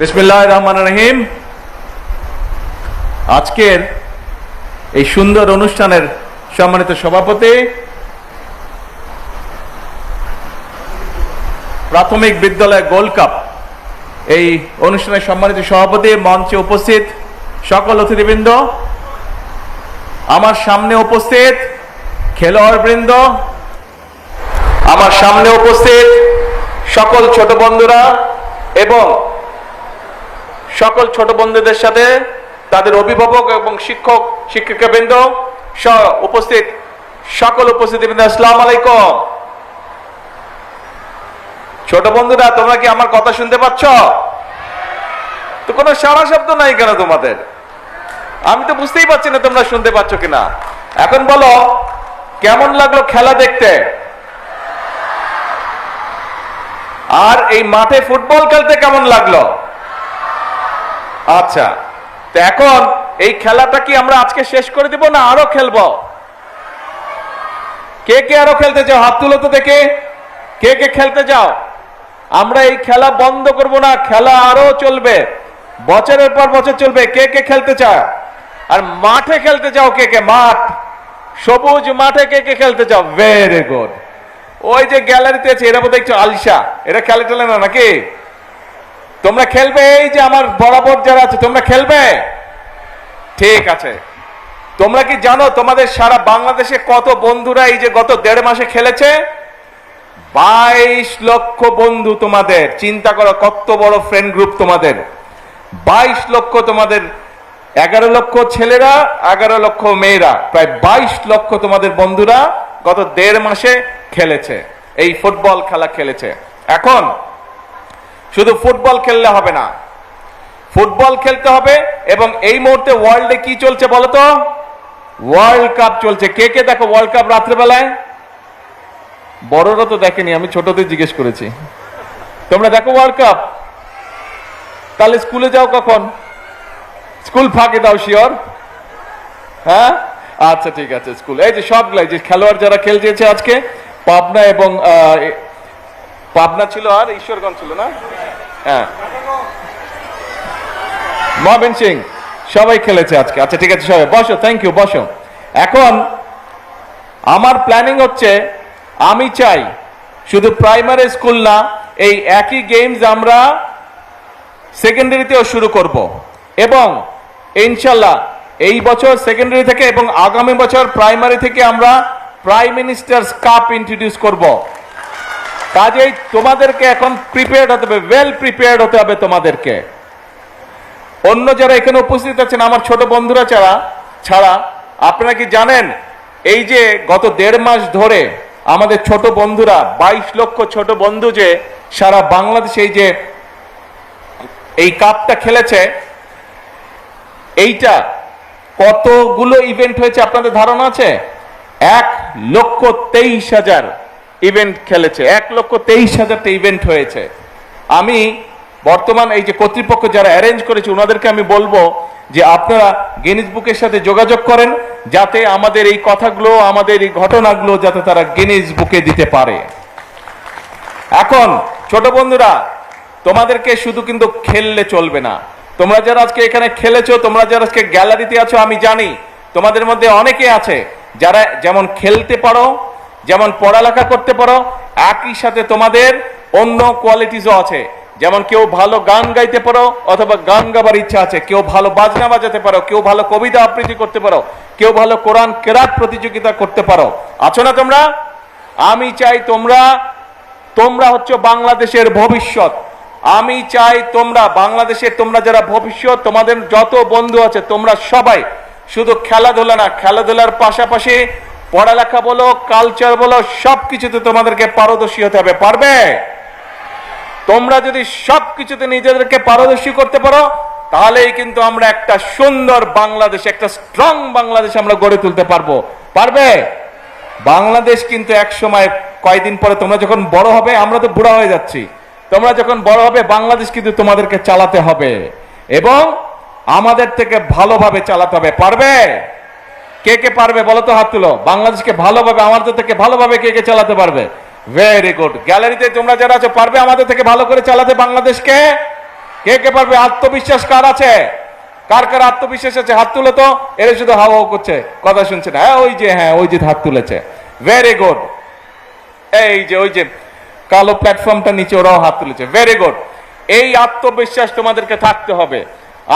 বিসমিল্লাহির রহমানির রহিম। আজকের এই সুন্দর অনুষ্ঠানের সম্মানিত সভাপতি, প্রাথমিক বিদ্যালয় গোল্ড কাপ এই অনুষ্ঠানের সম্মানিত সভাপতি, মঞ্চে উপস্থিত সকল অতিথিবৃন্দ, আমার সামনে উপস্থিত খেলোয়াড়বৃন্দ, আমার সামনে উপস্থিত সকল ছোট বন্ধুরা এবং সকল ছোট বন্ধুদের সাথে তাদের অভিভাবক এবং শিক্ষক শিক্ষিকাবৃন্দ সহ উপস্থিত সকল উপস্থিতিবৃন্দ, আসসালামু আলাইকুম। ছোট বন্ধুরা, তোমরা কি আমার কথা শুনতে পাচ্ছ? তো কোনো সারা শব্দ নাই কেন তোমাদের? আমি তো বুঝতেই পারছি না তোমরা শুনতে পাচ্ছ কিনা। এখন বলো, কেমন লাগলো খেলা দেখতে? আর এই মাঠে ফুটবল খেলতে কেমন লাগলো? আচ্ছা, তো এখন এই খেলাটা কি আমরা আজকে শেষ করে দিব না আরো খেলবো? কে কে আরো খেলতে চাও? হাত তুলো তো দেখে, কে কে খেলতে চাও? আমরা এই খেলা বন্ধ করব না, খেলা আরো চলবে, বছরের পর বছর চলবে। কে কে খেলতে চাও? আর মাঠে খেলতে চাও কে কে? মাঠ, সবুজ মাঠে কে কে খেলতে চাও? Very good. ওই যে গ্যালারিতে আছে, এরা বোধহয় একটু আলসা, এরা খেলে টেলে না নাকি? তোমরা খেলবে? এই যে আমার বরাবর যারা আছে, তোমরা খেলবে? ঠিক আছে। তোমরা কি জানো তোমাদের সারা বাংলাদেশে কত বন্ধুরা এই যে গত 1.5 মাসে খেলেছে? 22 লক্ষ বন্ধু তোমাদের। চিন্তা করো কত বড় ফ্রেন্ড গ্রুপ তোমাদের। 22 লক্ষ তোমাদের, 11 লক্ষ ছেলেরা, 11 লক্ষ মেয়েরা, প্রায় 22 লক্ষ তোমাদের বন্ধুরা গত 1.5 মাসে খেলেছে, এই ফুটবল খেলা খেলেছে। এখন শুধু ফুটবল খেললে হবে না, ফুটবল খেলতে হবে। এবং এই মুহূর্তে ওয়ার্ল্ডে কি চলছে বলো তো? ওয়ার্ল্ড কাপ চলছে। কে কে দেখো ওয়ার্ল্ড কাপ রাত্রেবেলায়? বড়রা তো দেখেনি, আমি ছোটদের জিজ্ঞেস করেছি। তোমরা দেখো ওয়ার্ল্ড কাপ? তাহলে স্কুলে যাও কখন? স্কুল ফাঁকে দাও, শিওর? হ্যাঁ, আচ্ছা ঠিক আছে। স্কুল, এই যে সবগুলাই যে খেলোয়াড় যারা খেলছে আজকে, পাবনা এবং পাবনা ছিল আর ঈশ্বরগঞ্জ ছিল না? হ্যাঁ, মহাবিন সিং, সবাই খেলেছে আজকে। আচ্ছা ঠিক আছে, সবাই বসো, থ্যাংক ইউ, বসো। এখন আমার প্ল্যানিং হচ্ছে, আমি চাই শুধু প্রাইমারি স্কুল না, এই একই গেমস আমরা সেকেন্ডারিতেও শুরু করব এবং ইনশাল্লাহ এই বছর সেকেন্ডারি থেকে এবং আগামী বছর প্রাইমারি থেকে আমরা প্রাইম মিনিস্টার্স কাপ ইন্ট্রোডিউস করব। কাজেই তোমাদেরকে এখন প্রিপেয়ার্ড হতে হবে, ওয়েল প্রিপেয়ার্ড হতে হবে তোমাদেরকে। অন্য যারা এখানে উপস্থিত আছেন, আমার ছোট বন্ধুরা ছাড়া আপনারা কি জানেন এই যে গত 1.5 মাস ধরে আমাদের ছোট বন্ধুরা, 22 লক্ষ ছোট বন্ধু যে সারা বাংলাদেশে এই যে এই কাপটা খেলেছে, এইটা কতগুলো ইভেন্ট হয়েছে আপনাদের ধারণা আছে? 1,23,000 ইভেন্ট খেলেছে। 1,23,000টা ইভেন্ট হয়েছে। আমি বর্তমান এই যে কর্তৃপক্ষ যারা অ্যারেঞ্জ করেছে ওনাদেরকে আমি বলবো যে আপনারা গিনিস বুকের সাথে যোগাযোগ করেন, যাতে আমাদের এই কথাগুলো, আমাদের এই ঘটনাগুলো যাতে তারা গিনিস বুকে দিতে পারে। এখন ছোট বন্ধুরা, তোমাদেরকে শুধু কিন্তু খেললে চলবে না। তোমরা যারা আজকে এখানে খেলেছো, তোমরা যারা আজকে গ্যালারিতে আছো, আমি জানি তোমাদের মধ্যে অনেকে আছে যারা যেমন খেলতে পারো, যেমন পড়ালেখা করতে পারো, একই সাথে তোমাদের অন্য কোয়ালিটিসও আছে। যেমন কেউ ভালো গান গাইতে পারো অথবা গান গাবার ইচ্ছা আছে, কেউ ভালো বাজনা বাজাতে পারো, কেউ ভালো কবিতা আবৃত্তি করতে পারো, কেউ ভালো কোরআন কেরাত প্রতিযোগিতা করতে পারো। আছো না তোমরা? আমি চাই তোমরা হচ্ছে বাংলাদেশের ভবিষ্যৎ। আমি চাই বাংলাদেশের তোমরা যারা ভবিষ্যৎ, তোমাদের যত বন্ধু আছে তোমরা সবাই শুধু খেলাধুলা না, খেলাধুলার পাশাপাশি পড়ালেখা বলো, কালচার বলো, সবকিছুতে তোমাদেরকে পারদর্শী হতে হবে। পারবে? তোমরা যদি সবকিছুতে নিজেদেরকে পারদর্শী করতে পারো, তাহলেই কিন্তু আমরা একটা সুন্দর বাংলাদেশ, একটা স্ট্রং বাংলাদেশ আমরা গড়ে তুলতে পারবো। পারবে? বাংলাদেশ কিন্তু এক সময়, কয়েকদিন পরে তোমরা যখন বড় হবে, আমরা তো বুড়া হয়ে যাচ্ছি, তোমরা যখন বড় হবে বাংলাদেশ কিন্তু তোমাদেরকে চালাতে হবে এবং আমাদের থেকে ভালোভাবে চালাতে হবে। পারবে? কে কে পারবে বলো তো, হাত তুলো। বাংলাদেশকে ভালোভাবে, আমাদের থেকে ভালোভাবে কে কে চালাতে পারবে? Very good. গ্যালারিতে তোমরা যারা আছো, পারবে আমাদের থেকে ভালো করে চালাতে বাংলাদেশকে? কে কে পারবে? আত্মবিশ্বাস কার আছে? কার কার আত্মবিশ্বাস আছে হাত তুলে তো। এরা শুধু হাওয়া করছে, কথা শুনছে না। হ্যাঁ ওই যে হাত তুলেছে, ভেরি গুড। এই যে ওই যে কালো প্ল্যাটফর্মটা নিচে ওরাও হাত তুলেছে, ভেরি গুড। এই আত্মবিশ্বাস তোমাদেরকে থাকতে হবে।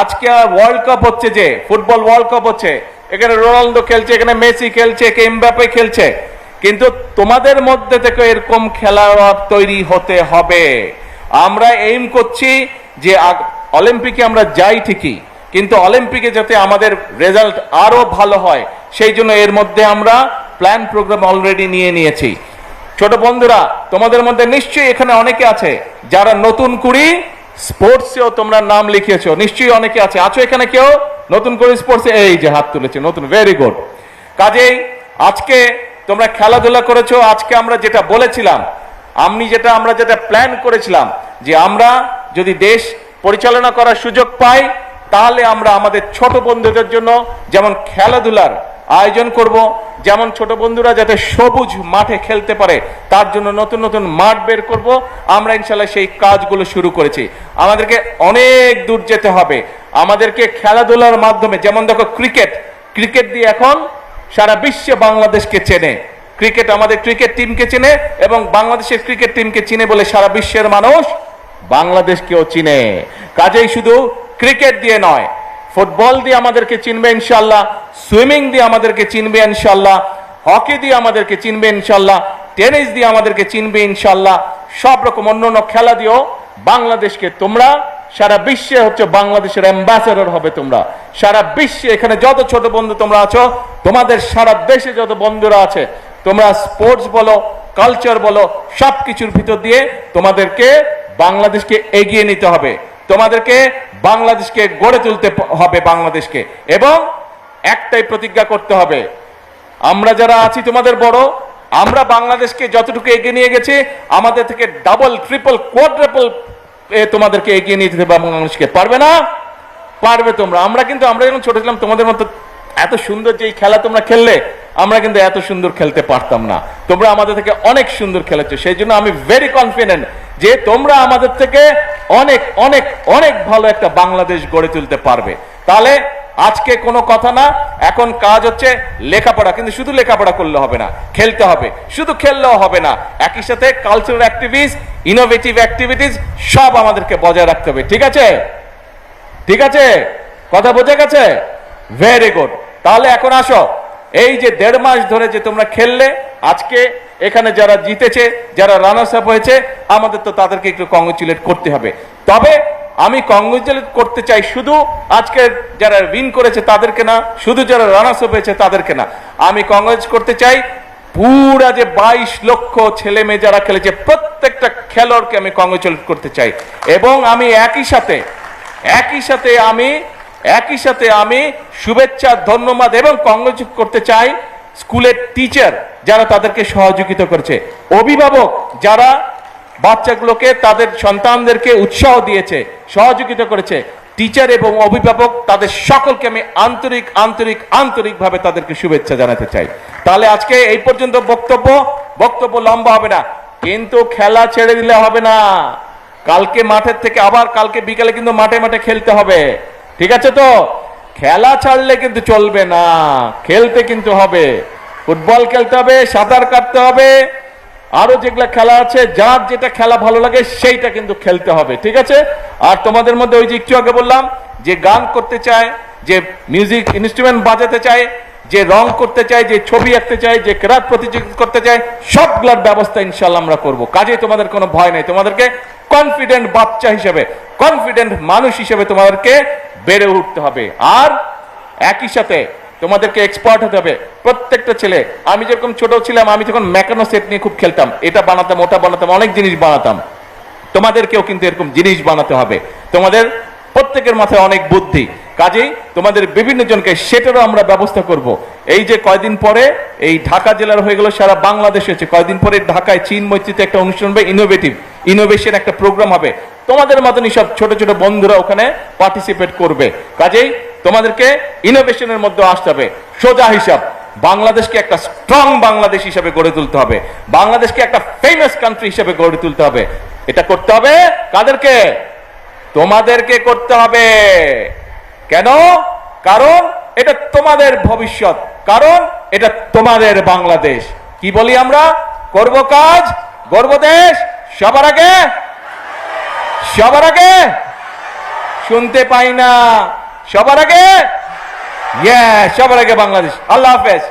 আজকে ওয়ার্ল্ড কাপ হচ্ছে, যে ফুটবল ওয়ার্ল্ড কাপ হচ্ছে, এখানে রোনালদো খেলছে, এখানে মেসি খেলছে, এমবাপ্পে খেলছে, কিন্তু তোমাদের মধ্যে থেকে এরকম খেলোয়াড় তৈরি হতে হবে। আমরা এইম করছি যে অলিম্পিকে আমরা যাই ঠিকই, কিন্তু অলিম্পিকে যাতে আমাদের রেজাল্ট আরো ভালো হয়, সেই জন্য এর মধ্যে আমরা প্ল্যান প্রোগ্রাম অলরেডি নিয়ে নিয়েছি। ছোট বন্ধুরা, তোমাদের মধ্যে নিশ্চয়ই এখানে অনেকে আছে যারা নতুন কুড়ি স্পোর্টসেও তোমরা নাম লিখিয়েছো, নিশ্চয়ই অনেকে আছো এখানে কেউ নতুন করে স্পোর্টসে? এই যে হাত তুলেছে, নতুন, ভেরি গুড। কাজেই আজকে তোমরা খেলাধুলা করেছো। আজকে আমরা যেটা বলেছিলাম, আমরা যেটা প্ল্যান করেছিলাম, যে আমরা যদি দেশ পরিচালনা করার সুযোগ পাই, তাহলে আমরা আমাদের ছোট বন্ধুদের জন্য যেমন খেলাধুলার আয়োজন করব, যেমন ছোট বন্ধুরা যাতে সবুজ মাঠে খেলতে পারে তার জন্য নতুন নতুন মাঠ বের করব। আমরা ইনশাল্লাহ সেই কাজগুলো শুরু করেছি। আমাদেরকে অনেক দূর যেতে হবে। আমাদেরকে খেলাধুলার মাধ্যমে, যেমন দেখো ক্রিকেট দিয়ে এখন সারা বিশ্বে বাংলাদেশকে চেনে। ক্রিকেট আমাদের ক্রিকেট টিমকে চেনে, এবং বাংলাদেশের ক্রিকেট টিমকে চিনে বলে সারা বিশ্বের মানুষ বাংলাদেশকেও চিনে। কাজেই শুধু ক্রিকেট দিয়ে নয়, ফুটবল দিয়ে আমাদেরকে চিনবে ইনশাল্লাহ, সুইমিং দিয়ে আমাদেরকে চিনবে ইনশাল্লাহ, হকি দিয়ে আমাদেরকে চিনবে ইনশাল্লাহ, টেনিস দিয়ে আমাদেরকে চিনবে ইনশাল্লাহ, সব রকম অন্যান্য খেলা দিয়েও বাংলাদেশকে তোমরা সারা বিশ্বে হচ্ছে বাংলাদেশের অ্যাম্বাসেডর হবে। তোমরা সারা বিশ্বে, এখানে যত ছোট বন্ধু তোমরা আছো, তোমাদের সারা দেশে যত বন্ধুরা আছে, তোমরা স্পোর্টস বলো, কালচার বলো, সবকিছুর ভিতর দিয়ে তোমাদেরকে বাংলাদেশকে এগিয়ে নিতে হবে। তোমাদেরকে বাংলাদেশকে গড়ে তুলতে হবে বাংলাদেশকে, এবং একটাই প্রতিজ্ঞা করতে হবে, আমরা যারা আছি তোমাদের বড়, আমরা বাংলাদেশকে যতটুকু এগিয়ে নিয়ে গেছি, আমাদের থেকে ডাবল, ট্রিপল, কোয়াড্রাপল তোমাদেরকে এগিয়ে নিয়ে যেতে বাংলাদেশকে। পারবে না? পারবে তোমরা। আমরা যখন ছোট ছিলাম, তোমাদের মতো এত সুন্দর যে খেলা তোমরা খেললে, আমরা কিন্তু এত সুন্দর খেলতে পারতাম না। তোমরা আমাদের থেকে অনেক সুন্দর খেলেছো। সেই জন্য আমি ভেরি কনফিডেন্ট যে তোমরা আমাদের থেকে অনেক অনেক অনেক ভালো একটা বাংলাদেশ গড়ে তুলতে পারবে। তাহলে আজকে কোনো কথা না, এখন কাজ হচ্ছে লেখাপড়া। কিন্তু শুধু লেখাপড়া করলে হবে না, খেলতে হবে। শুধু খেললেও হবে না, একই সাথে কালচারাল অ্যাক্টিভিটিস, ইনোভেটিভ অ্যাক্টিভিটিস সব আমাদেরকে বজায় রাখতে হবে। ঠিক আছে? ঠিক আছে? কথা বোঝা গেছে? Very good. তাহলে এখন আসো, এই যে 1.5 মাস ধরে যে তোমরা খেললে, আজকে এখানে যারা জিতেছে, যারা রানার্স আপ হয়েছে, আমাদের তো তাদেরকে একটু কংগ্রেচুলেট করতে হবে। তবে আমি কংগ্রেচুলেট করতে চাই শুধু আজকে যারা উইন করেছে তাদেরকে না, শুধু যারা রানার্স আপ হয়েছে তাদেরকে না, আমি কংগ্রেচ করতে চাই পুরা যে 22 লক্ষ ছেলে মেয়ে যারা খেলেছে, প্রত্যেকটা খেলোয়াড়কে আমি কংগ্রেচুলেট করতে চাই। এবং আমি একই সাথে আমি শুভেচ্ছা, ধন্যবাদ এবং কংগ্রেচুলেট করতে চাই স্কুলের টিচার যারা তাদেরকে সহযোগিতা করেছে, অভিভাবক যারা বাচ্চাগুলোকে, তাদের সন্তানদেরকে উৎসাহ দিয়েছে, সহযোগিতা করেছে, টিচার এবং অভিভাবক, তাদের সকলকে আমি আন্তরিকভাবে তাদেরকে শুভেচ্ছা জানাতে চাই। তাহলে আজকে এই পর্যন্ত বক্তব্য লম্বা হবে না, কিন্তু খেলা ছেড়ে দিলে হবে না। কালকে মাঠের থেকে আবার কালকে বিকালে কিন্তু মাঠে খেলতে হবে। ঠিক আছে তো? খেলা ছাড়লে কিন্তু চলবে না, খেলতে কিন্তু হবে। ফুটবল খেলতে হবে, সাঁতার কাটতে হবে, আরো যেগুলা খেলা আছে, যার যেটা খেলা ভালো লাগে সেইটা কিন্তু খেলতে হবে। ঠিক আছে? আর তোমাদের মধ্যে ওই যে একটু আগে বললাম, যে গান করতে চায়, যে মিউজিক ইনস্ট্রুমেন্ট বাজাতে চায়, যে রং করতে চায়, যে ছবি আঁকতে চায়, যে ক্রাফট প্রতিযোগিতা করতে চায়, সবগুলোর ব্যবস্থা ইনশাল্লাহ আমরা করব। কাজে তোমাদের কোনো ভয় নেই। তোমাদেরকে কনফিডেন্ট বাচ্চা হিসেবে, কনফিডেন্ট মানুষ হিসেবে তোমাদেরকে বেড়ে উঠতে হবে। আর একই সাথে তোমাদেরকে এক্সপার্ট হতে হবে। প্রত্যেকটা ছেলে, আমি যেরকম ছোট ছিলাম, আমি যখন মেকানো সেট নিয়ে খুব খেলতাম, এটা বানাতাম, ওটা বানাতাম, অনেক জিনিস বানাতাম। তোমাদেরকেও কিন্তু এরকম জিনিস বানাতে হবে। তোমাদের প্রত্যেকের মাথায় অনেক বুদ্ধি, কাজেই তোমাদের বিভিন্ন জনকে সেটারও আমরা ব্যবস্থা করব। এই যে কয়দিন পরে এই ঢাকা জেলার হয়ে গেল, সারা বাংলাদেশ হচ্ছে, কয়দিন পরে ঢাকায় চীন মৈত্রীতে একটা অনুষ্ঠান হবে, ইনোভেশন একটা প্রোগ্রাম হবে। তোমাদের মতনই সব ছোট ছোট বন্ধুরা ওখানে পার্টিসিপেট করবে। কাজেই তোমাদেরকে ইনোভেশনের মধ্যে আসতে হবে। সোজা হিসাব, বাংলাদেশকে একটা স্ট্রং বাংলাদেশ হিসেবে গড়ে তুলতে হবে, বাংলাদেশকে একটা ফেমাস কান্ট্রি হিসেবে গড়ে তুলতে হবে। এটা করতে হবে কাদেরকে? তোমাদেরকে করতে হবে। কেন? কারণ এটা তোমাদের ভবিষ্যৎ, কারণ এটা তোমাদের বাংলাদেশ। কি বলি আমরা? করব কাজ, গর্ব দেশ, সবার আগে, সবার আগে। শুনতে পাই না, সবার আগে, সবার আগে বাংলাদেশ। আল্লাহ হাফেজ।